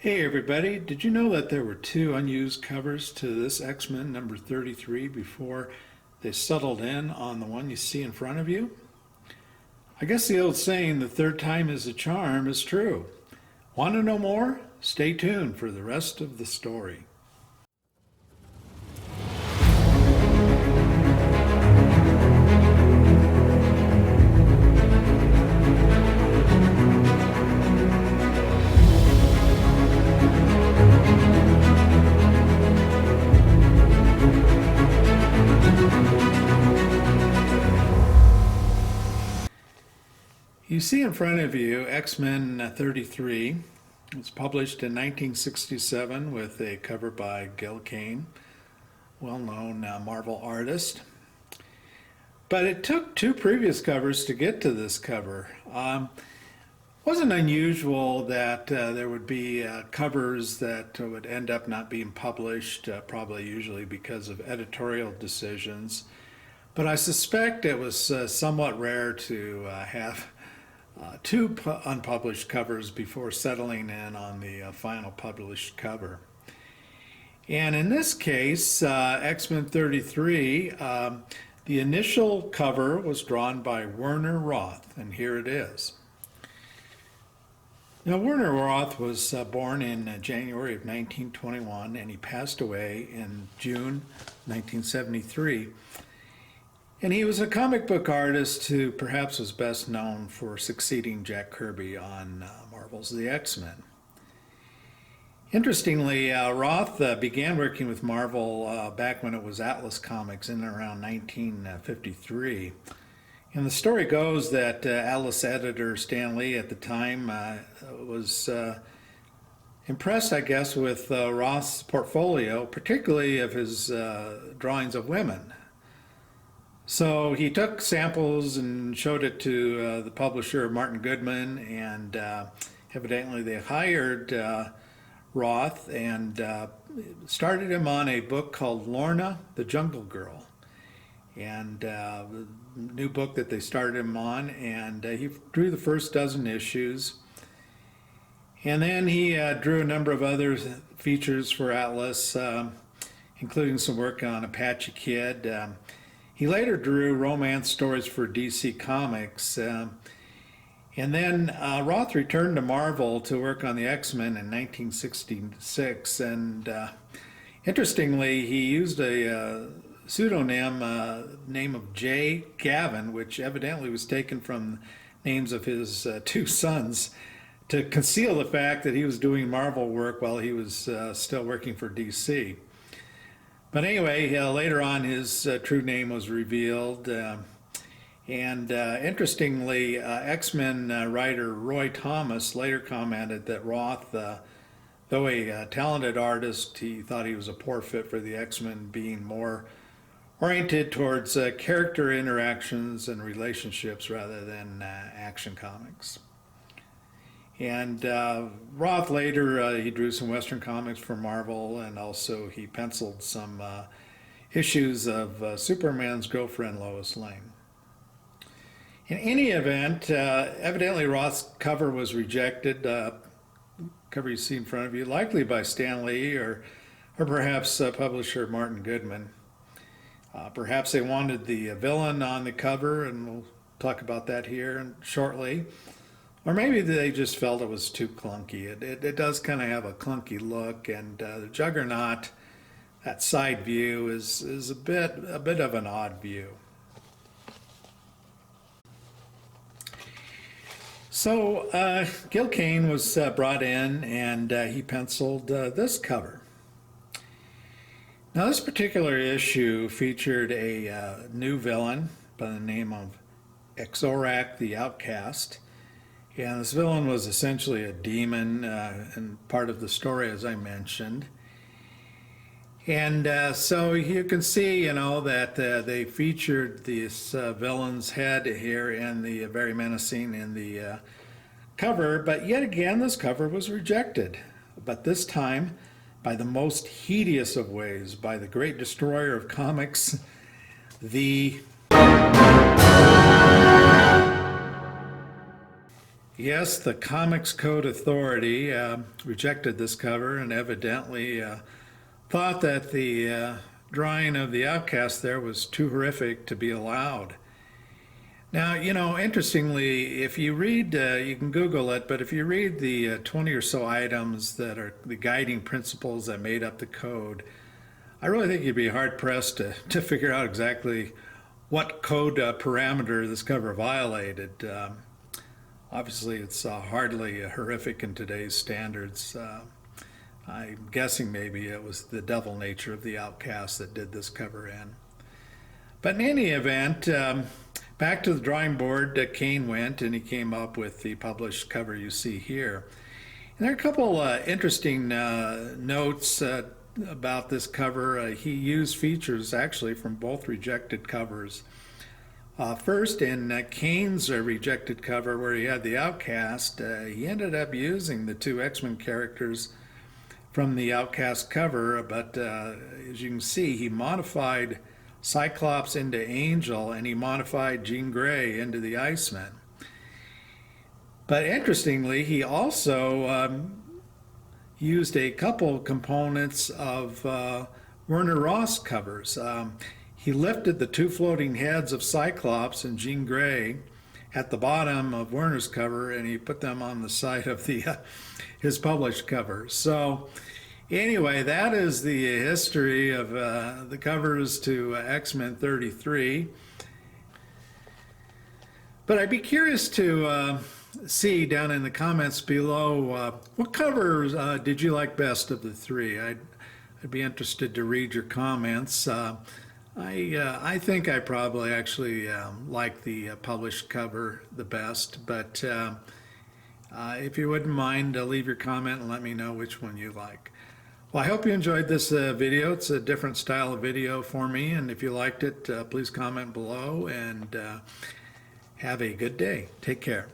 Hey everybody, did you know that there were two unused covers to this X-Men number 33 before they settled in on the one you see in front of you? I guess the old saying, the third time is a charm, is true. Want to know more? Stay tuned for the rest of the story. You see in front of you X-Men 33. It was published in 1967 with a cover by Gil Kane, well-known Marvel artist. But it took two previous covers to get to this cover. Wasn't unusual that there would be covers that would end up not being published, probably usually because of editorial decisions. But I suspect it was somewhat rare to have two unpublished covers before settling in on the final published cover. And in this case, X-Men 33, the initial cover was drawn by Werner Roth, and here it is. Now, Werner Roth was born in January of 1921, and he passed away in June 1973. And he was a comic book artist who perhaps was best known for succeeding Jack Kirby on Marvel's The X-Men. Interestingly, Roth began working with Marvel back when it was Atlas Comics in around 1953. And the story goes that Atlas editor Stan Lee at the time was impressed, I guess, with Roth's portfolio, particularly of his drawings of women. So he took samples and showed it to the publisher, Martin Goodman, and evidently they hired Roth and started him on a book called Lorna, the Jungle Girl. And the new book that they started him on, and he drew the first dozen issues. And then he drew a number of other features for Atlas, including some work on Apache Kid. He later drew romance stories for DC Comics. And then Roth returned to Marvel to work on the X-Men in 1966. And interestingly, he used a pseudonym name of J. Gavin, which evidently was taken from names of his two sons, to conceal the fact that he was doing Marvel work while he was still working for DC. But anyway, later on his true name was revealed. And interestingly, X-Men writer Roy Thomas later commented that Roth, though a talented artist, he thought he was a poor fit for the X-Men, being more oriented towards character interactions and relationships rather than action comics. And Roth later, he drew some Western comics for Marvel, and also he penciled some issues of Superman's girlfriend, Lois Lane. In any event, evidently Roth's cover was rejected, cover you see in front of you, likely by Stan Lee or perhaps publisher Martin Goodman. Perhaps they wanted the villain on the cover, and we'll talk about that here shortly. Or maybe they just felt it was too clunky. It does kind of have a clunky look, and the Juggernaut, that side view, is a bit of an odd view. So Gil Kane was brought in, and he penciled this cover. Now, this particular issue featured a new villain by the name of Exorak the Outcast. And this villain was essentially a demon and part of the story, as I mentioned. And so you can see, that they featured this villain's head here in the very menacing in the cover. But yet again, this cover was rejected. But this time, by the most hideous of ways, by the great destroyer of comics, the Yes, the Comics Code Authority rejected this cover and evidently thought that the drawing of the outcast there was too horrific to be allowed. Now, interestingly, if you read, you can Google it, but if you read the 20 or so items that are the guiding principles that made up the code, I really think you'd be hard-pressed to figure out exactly what code parameter this cover violated. Obviously, it's hardly horrific in today's standards. I'm guessing maybe it was the devil nature of the outcast that did this cover in. But in any event, back to the drawing board, Kane went, and he came up with the published cover you see here. And there are a couple interesting notes about this cover. He used features actually from both rejected covers. First, in Kane's rejected cover where he had the outcast, he ended up using the two X-Men characters from the outcast cover, but as you can see, he modified Cyclops into Angel and he modified Jean Grey into the Iceman. But interestingly, he also used a couple components of Werner Ross covers. He lifted the two floating heads of Cyclops and Jean Grey at the bottom of Werner's cover, and he put them on the side of his published cover. So anyway, that is the history of the covers to X-Men 33. But I'd be curious to see down in the comments below, what covers did you like best of the three? I'd be interested to read your comments. I think I probably actually like the published cover the best, but if you wouldn't mind, leave your comment and let me know which one you like. Well, I hope you enjoyed this video. It's a different style of video for me, and if you liked it, please comment below, and have a good day. Take care.